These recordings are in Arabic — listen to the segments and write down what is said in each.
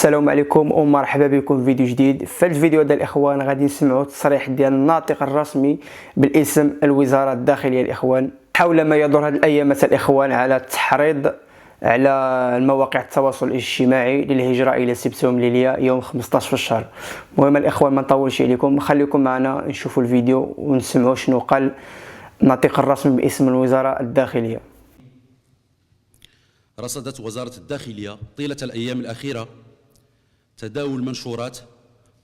السلام عليكم ومرحبا بكم في فيديو جديد. في الفيديو هذا الاخوان غادي نسمعوا التصريح ديال الناطق الرسمي بالاسم الوزاره الداخليه الاخوان حول ما يدور هذه الايامات الاخوان على التحريض على المواقع التواصل الاجتماعي للهجره الى سبتهم ليليا يوم 15 في الشهر. المهم الاخوان ما نطولش عليكم، خليكم معنا نشوفوا الفيديو ونسمعوا شنو قال الناطق الرسمي باسم الوزاره الداخليه. رصدت وزارة الداخلية طيلة الأيام الأخيرة تداول منشورات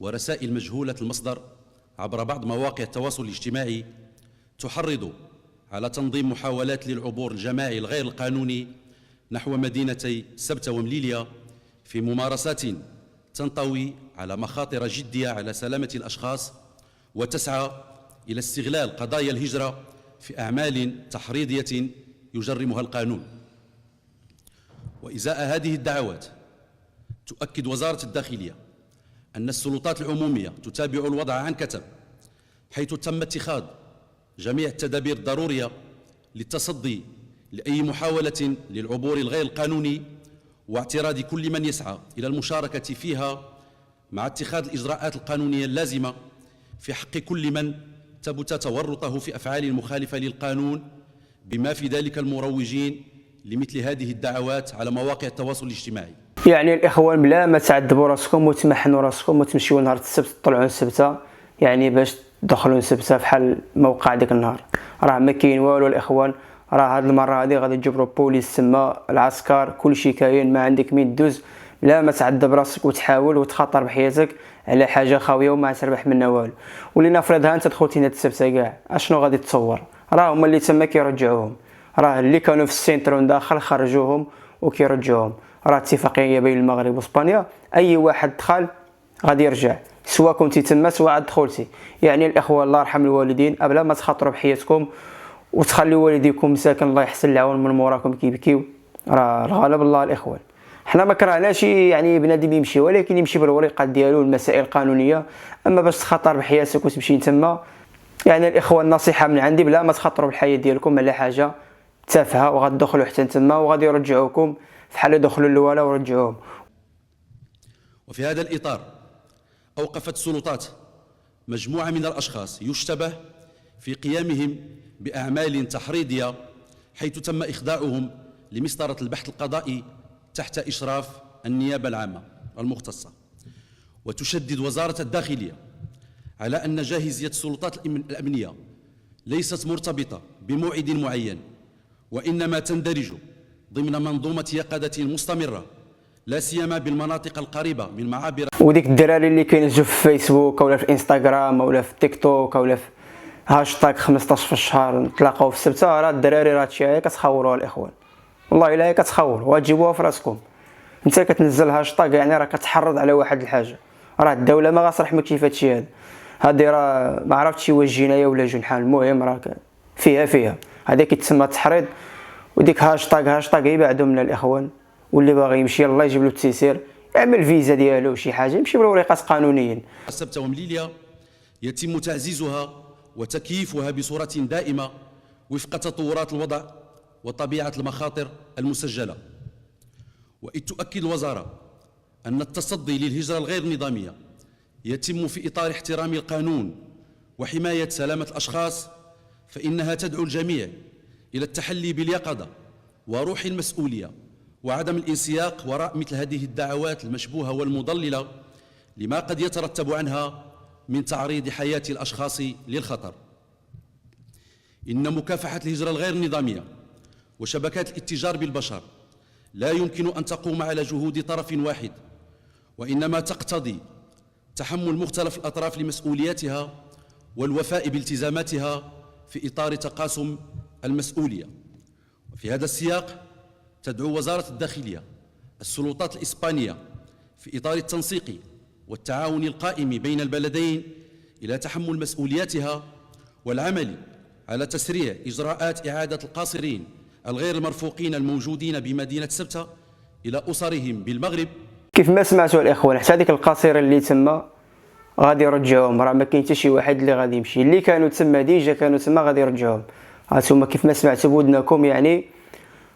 ورسائل مجهولة المصدر عبر بعض مواقع التواصل الاجتماعي تحرض على تنظيم محاولات للعبور الجماعي الغير القانوني نحو مدينتي سبتة ومليليا في ممارسات تنطوي على مخاطر جدية على سلامة الأشخاص وتسعى إلى استغلال قضايا الهجرة في أعمال تحريضية يجرمها القانون. وإزاء هذه الدعوات تؤكد وزارة الداخلية أن السلطات العمومية تتابع الوضع عن كتب، حيث تم اتخاذ جميع التدابير الضرورية للتصدي لأي محاولة للعبور الغير القانوني واعتراض كل من يسعى إلى المشاركة فيها، مع اتخاذ الإجراءات القانونية اللازمة في حق كل من ثبت تورطه في أفعال مخالفة للقانون، بما في ذلك المروجين لمثل هذه الدعوات على مواقع التواصل الاجتماعي. يعني الاخوان بلا ما تعذبوا راسكم وتمحنوا راسكم وتمشيو نهار السبت تطلعوا السبته، يعني باش تدخلوا السبته بحال موقع ديك النهار، راه ما كاين والو الاخوان. راه هاد المره هذه غادي تجبروا البوليس تما، العسكر، كلشي كاين، ما عندك مين دوز بلا ما تعذب راسك وتحاول وتخاطر بحياتك على حاجه خاويه وما تربح منها والو. ولنفرضها انت دخلتي هاد السبته كاع، اشنو غادي تصور؟ راه هما اللي تما كيرجعوهم، راه اللي كانوا في السينترون داخل خرجوهم وكيرجعوهم. راه اتفاقيه بين المغرب واسبانيا، اي واحد دخل غادي يرجع، سواء كنتي تما سواء عاد دخلتي. يعني الاخوه الله يرحم الوالدين، بلا ما تخاطروا بحياتكم وتخليوا والديكم مساكن الله يحسن العون من موراكم كيبكيو، راه الغالب الله الاخوان. حنا ما كرهناش يعني بنادم يمشي، ولكن يمشي بالوريقات ديالو المسائل القانونيه. اما باش تخاطر بحياتك وتمشي تما، يعني الاخوان نصيحه من عندي بلا ما تخاطروا بالحياه ديالكم على حاجه تافهه، وغتدخلوا حتى تما وغادي يرجعوكم فحال دخلوا الاولى ورجعوهم. وفي هذا الاطار اوقفت السلطات مجموعه من الاشخاص يشتبه في قيامهم باعمال تحريضيه، حيث تم اخضاعهم لمسطره البحث القضائي تحت اشراف النيابه العامه المختصه. وتشدد وزاره الداخليه على ان جاهزيه السلطات الامنيه ليست مرتبطه بموعد معين، وإنما تندرج ضمن منظومة يقظة مستمرة، لا سيما بالمناطق القريبة من معابر. وديك الدراري اللي كينزلوا في فيسبوك ولا في انستغرام ولا في تيك توك ولا في هاشتاغ 15 في الشهر نتلاقاو في السبته، راه الدراري راه هادشي هي كتخوروا الاخوان، والله الا هي كتخور وتجيبوها في راسكم. انت كتنزل هاشتاغ يعني راه كتحرض على واحد الحاجه، راه الدوله ما غترحمك كيف هادشي هذا. هادي راه ما عرفتش واش جنايه ولا جنحان، المهم راه فيها هذا كيتسمى تحريض. وديك هاشتاغ يبعدوا من الاخوان، واللي باغي يمشي الله يجيب له التيسير، يعمل فيزا ديالو شي حاجه يمشي بالورقات قانونيين. سبتة ومليليا يتم تعزيزها وتكييفها بصوره دائمه وفق تطورات الوضع وطبيعه المخاطر المسجله. وإذ تؤكد الوزاره ان التصدي للهجره الغير نظاميه يتم في اطار احترام القانون وحمايه سلامه الاشخاص، فانها تدعو الجميع إلى التحلي باليقظة وروح المسؤولية وعدم الانسياق وراء مثل هذه الدعوات المشبوهة والمضللة، لما قد يترتب عنها من تعريض حياة الأشخاص للخطر. إن مكافحة الهجرة الغير نظامية وشبكات الاتجار بالبشر لا يمكن أن تقوم على جهود طرف واحد، وإنما تقتضي تحمل مختلف الأطراف لمسؤولياتها والوفاء بالتزاماتها في إطار تقاسم المسؤولية. وفي هذا السياق تدعو وزارة الداخلية السلطات الإسبانية في إطار التنسيق والتعاون القائم بين البلدين إلى تحمل مسؤولياتها والعمل على تسريع إجراءات إعادة القاصرين الغير المرفوقين الموجودين بمدينة سبتة إلى أسرهم بالمغرب. كيف ما سمعتوا الإخوان، حتى هذيك القاصرة اللي تما غادي يرجعوهم، راه ما كاين حتى شي واحد اللي غادي يمشي، اللي كانوا تما ديجا كانوا تما غادي يرجعوهم. هانتوما كيف ما سمعتوا بودناكم، يعني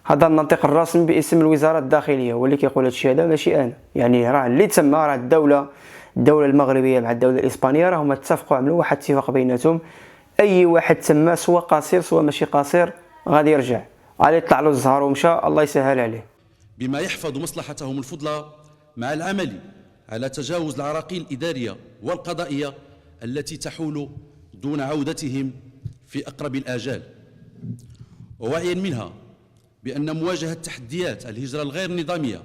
هذا الناطق الرسمي باسم الوزاره الداخليه هو اللي كيقول هادشي هذا، ماشي انا. يعني راه اللي تسمى راه الدوله المغربيه مع الدوله الاسبانيه راهم اتفقوا عملوا واحد الاتفاق بيناتهم. اي واحد تسمى سواء قصير سواء ماشي قصير غادي يرجع، غادي يطلع له الزهر ومشى، الله يسهل عليه. بما يحفظ مصلحتهم الفضلى مع العمل على تجاوز العراقيل الإدارية والقضائية التي تحول دون عودتهم في أقرب الآجال، ووعيا منها بأن مواجهة تحديات الهجرة الغير نظامية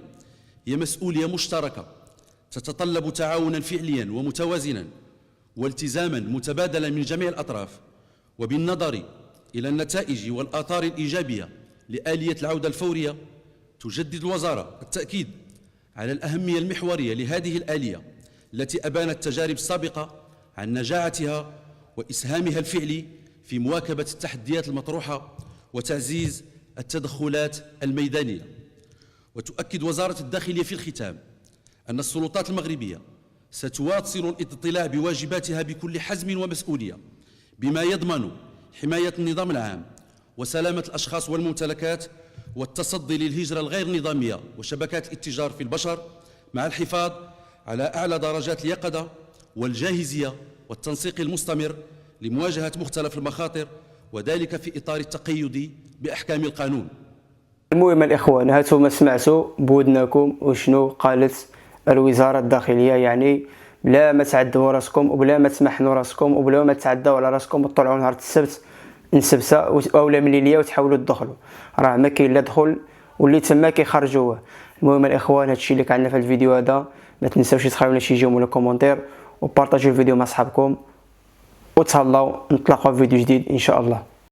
هي مسؤولية مشتركة تتطلب تعاونا فعليا ومتوازنا والتزاما متبادلا من جميع الأطراف. وبالنظر إلى النتائج والآثار الإيجابية لآلية العودة الفورية، تجدد الوزارة التأكيد على الأهمية المحورية لهذه الآلية التي أبانت التجارب السابقة عن نجاعتها وإسهامها الفعلي في مواكبة التحديات المطروحة وتعزيز التدخلات الميدانية. وتؤكد وزارة الداخلية في الختام أن السلطات المغربية ستواصل الاطلاع بواجباتها بكل حزم ومسؤولية، بما يضمن حماية النظام العام وسلامة الأشخاص والممتلكات والتصدي للهجرة الغير نظامية وشبكات الاتجار في البشر، مع الحفاظ على أعلى درجات اليقظة والجاهزية والتنسيق المستمر لمواجهة مختلف المخاطر، وذلك في إطار التقيد بأحكام القانون. المهم الإخوان، هاتوا ما سمعتوا بودناكم وشنو قالت الوزارة الداخلية. يعني بلا ما تعذبوا راسكم وبلا ما تمحنوا راسكم وبلا ما تعداو على راسكم وتطلعوا نهار السبت نسبسه اولا من ليليه وتحاولوا تدخلوا، راه ما كاين لا دخل واللي تما كيخرجوه. المهم الاخوان، هادشي اللي كان عندنا في الفيديو هذا. ما تنساوش تخليونا شي جيم ولا كومونتير وبارطاجيو الفيديو مع صحابكم وتهلاو. نتلاقاو في فيديو جديد ان شاء الله.